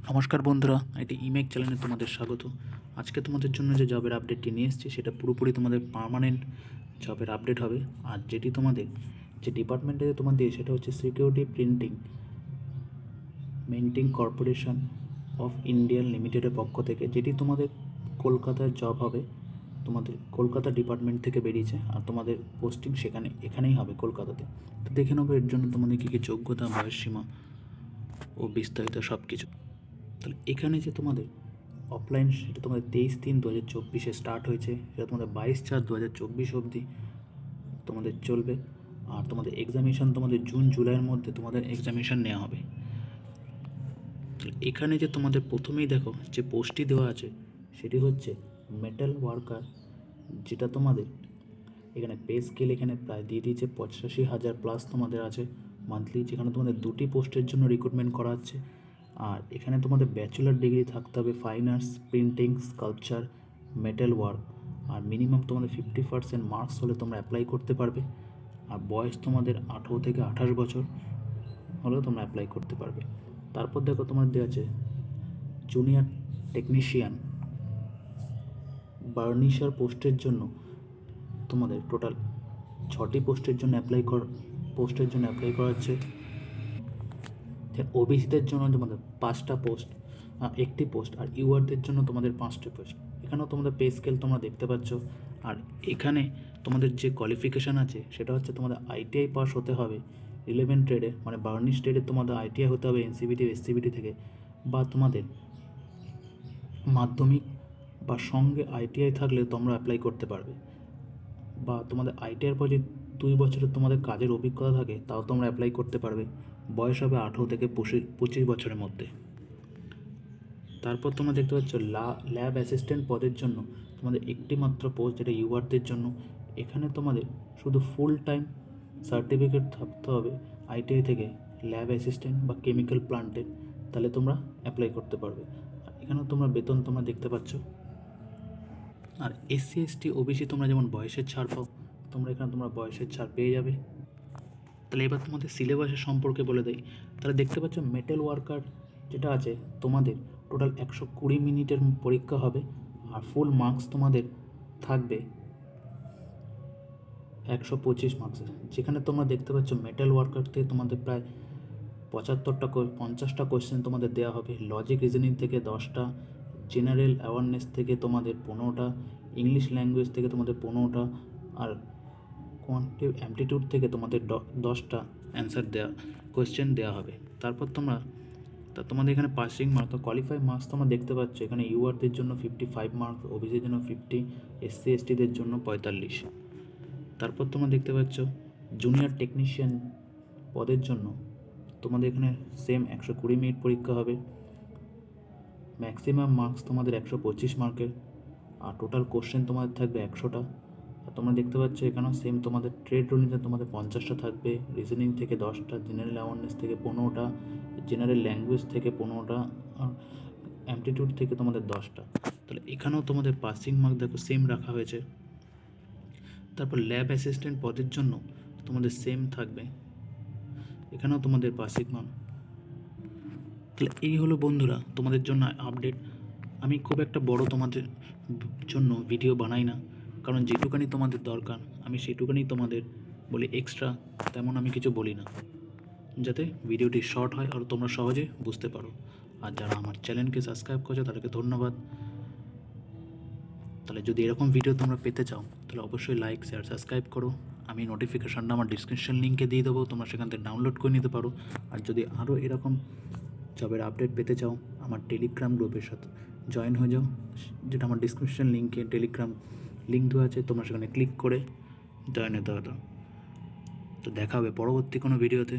নমস্কার বন্ধুরা, এটি ইমেক চ্যানেলে তোমাদের স্বাগত। আজকে তোমাদের জন্য যে জবের আপডেটটি নিয়ে এসেছি সেটা পুরোপুরি তোমাদের পার্মানেন্ট জবের আপডেট হবে। আর যেটি তোমাদের যে ডিপার্টমেন্টে তোমাদের সেটা হচ্ছে security printing minting corporation of India লিমিটেডের পক্ষ থেকে, যেটি তোমাদের কলকাতার জব হবে। তোমাদের কলকাতা ডিপার্টমেন্ট থেকে বেরিয়েছে আর তোমাদের পোস্টিং এখানেই হবে কলকাতাতে। তো দেখে নেবো এর জন্য তোমাদের কী কী যোগ্যতা, বয়সসীমা ও বিস্তারিত সব কিছু। তাহলে এখানে যে তোমাদের অফলাইন সেটা তোমাদের 23/3/2024 স্টার্ট হয়েছে, সেটা তোমাদের 22/4/2024 অবধি তোমাদের চলবে। আর তোমাদের এক্সামিনেশান তোমাদের জুন জুলাইয়ের মধ্যে তোমাদের এক্সামিনেশান নেওয়া হবে। তাহলে এখানে যে তোমাদের প্রথমেই দেখো যে পোস্টটি দেওয়া আছে সেটি হচ্ছে মেটাল ওয়ার্কার, যেটা তোমাদের এখানে পে স্কেল এখানে প্রায় দিয়ে দিয়েছে 85,000 প্লাস তোমাদের আছে মান্থলি, যেখানে তোমাদের দুটি পোস্টের জন্য রিক্রুটমেন্ট করা হচ্ছে। আর এখানে তোমাদের ব্যাচেলার ডিগ্রি থাকতে হবে, fine arts, printing, sculpture, metal work. আর মিনিমাম তোমাদের 50% মার্কস হলে তোমরা অ্যাপ্লাই করতে পারবে। আর বয়স তোমাদের 18 থেকে 28 বছর হলেও তোমরা অ্যাপ্লাই করতে পারবে। তারপর দেখো তোমাদের দেওয়া আছে জুনিয়র টেকনিশিয়ান বার্নিশার পোস্টের জন্য তোমাদের টোটাল 6টি পোস্টের জন্য অ্যাপ্লাই করা হচ্ছে। ওবিসিদের জন্য তোমাদের 5টা পোস্ট, 1টি পোস্ট। আর ইউআরদের জন্য তোমাদের 5টি পোস্ট। এখানেও তোমাদের পে স্কেল তোমরা দেখতে পাচ্ছ। আর এখানে তোমাদের যে কোয়ালিফিকেশান আছে সেটা হচ্ছে তোমাদের আইটিআই পাস হতে হবে রিলেভেন্ট ট্রেডে, মানে বার্নিশ ট্রেডে তোমাদের আইটিআই হতে হবে এনসিবিটি এসসিবিটি থেকে, বা তোমাদের মাধ্যমিক বা সঙ্গে আইটিআই থাকলে তোমরা অ্যাপ্লাই করতে পারবে। বা তোমাদের আইটিআইয়ের পর যে 2 বছরের তোমাদের কাজের অভিজ্ঞতা থাকে তাও তোমরা অ্যাপ্লাই করতে পারবে। বয়স হবে 18 থেকে 25 বছরের মধ্যে। তারপর তোমরা দেখতে পাচ্ছ ল্যাব অ্যাসিস্ট্যান্ট পদের জন্য তোমাদের একটি মাত্র পোস্ট, যেটা ইউআরদের জন্য। এখানে তোমাদের শুধু ফুল টাইম সার্টিফিকেট থাকতে হবে আইটিআই থেকে ল্যাব অ্যাসিস্ট্যান্ট বা কেমিক্যাল প্লান্টে, তাহলে তোমরা অ্যাপ্লাই করতে পারবে। আর এখানেও তোমরা বেতন তোমরা দেখতে পাচ্ছ। আর এসসি এসটি ওবিসি তোমরা যেমন বয়সের ছাড় পাও, তোমরা এখানে তোমরা বয়সের ছাড় পেয়ে যাবে। তাহলে এবার তোমাদের সিলেবাসের সম্পর্কে বলে দেয়। তাহলে দেখতে পাচ্ছ মেটাল ওয়ার্কার যেটা আছে তোমাদের টোটাল 120 মিনিটের পরীক্ষা হবে। আর ফুল মার্কস তোমাদের থাকবে 125 মার্কসের, যেখানে তোমরা দেখতে পাচ্ছ মেটাল ওয়ার্কার থেকে তোমাদের প্রায় 50টা কোয়েশ্চেন তোমাদের দেওয়া হবে। লজিক রিজনিং থেকে 10টা, জেনারেল অ্যাওয়ারনেস থেকে তোমাদের 15টা, ইংলিশ ল্যাঙ্গুয়েজ থেকে তোমাদের 15টা, আর কোয়ান্টিটিভ অ্যাপটিটিউড থেকে তোমাদের 10টা কোয়েশ্চেন দেওয়া হবে। তারপর তোমাদের এখানে পাসিং মার্ক, কোয়ালিফাই মার্কস তোমরা দেখতে পাচ্ছ এখানে ইউআরদের জন্য 55 মার্কস, ওবিসির জন্য 50, এসসি এসটিদের জন্য 45। তারপর তোমরা দেখতে পাচ্ছ জুনিয়র টেকনিশিয়ান পদের জন্য তোমাদের এখানে সেম 120 মিনিট পরীক্ষা হবে। ম্যাক্সিমাম মার্কস তোমাদের 125 মার্কের। আর টোটাল কোশ্চেন তোমাদের থাকবে 100টা। আর তোমরা দেখতে পাচ্ছ এখানেও সেম তোমাদের ট্রেড রুলিংয়ে তোমাদের 50টা থাকবে, রিজনিং থেকে 10টা, জেনারেল অ্যাওয়ারনেস থেকে 15টা, জেনারেল ল্যাঙ্গুয়েজ থেকে 15টা, আর অ্যাপটিটিউড থেকে তোমাদের 10টা। তাহলে এখানেও তোমাদের পাসিং মার্ক দেখো সেম রাখা হয়েছে। তারপর ল্যাব অ্যাসিস্ট্যান্ট পদের জন্য তোমাদের সেম থাকবে, এখানেও তোমাদের পাসিং মার্ক। তাহলে এই হলো বন্ধুরা তোমাদের জন্য আপডেট। আমি খুব একটা বড় তোমাদের জন্য ভিডিও বানাই না, কারণ যেটুকানি তোমাদের দরকার আমি সেটুকানি তোমাদের বলি, এক্সট্রা তেমন আমি কিছু বলি না, যাতে ভিডিওটি শর্ট হয় আর তোমরা সহজে বুঝতে পারো। আর যারা আমার চ্যানেলকে সাবস্ক্রাইব করছো তাদেরকে ধন্যবাদ। তাহলে যদি এরকম ভিডিও তোমরা পেতে চাও তাহলে অবশ্যই লাইক, শেয়ার, সাবস্ক্রাইব করো। আমি নোটিফিকেশানটা আমার ডিসক্রিপশন লিঙ্কে দিয়ে দেবো, তোমরা সেখান থেকে ডাউনলোড করে নিতে পারো। আর যদি আরও এরকম জবের আপডেট পেতে চাও আমার টেলিগ্রাম গ্রুপের সাথে জয়েন হয়ে যাও, যেটা আমার ডিসক্রিপশন লিঙ্কে টেলিগ্রাম লিঙ্ক দেওয়া আছে, তোমরা সেখানে ক্লিক করে জয়েন হতে হতো। তো দেখা হবে পরবর্তী কোনো ভিডিওতে।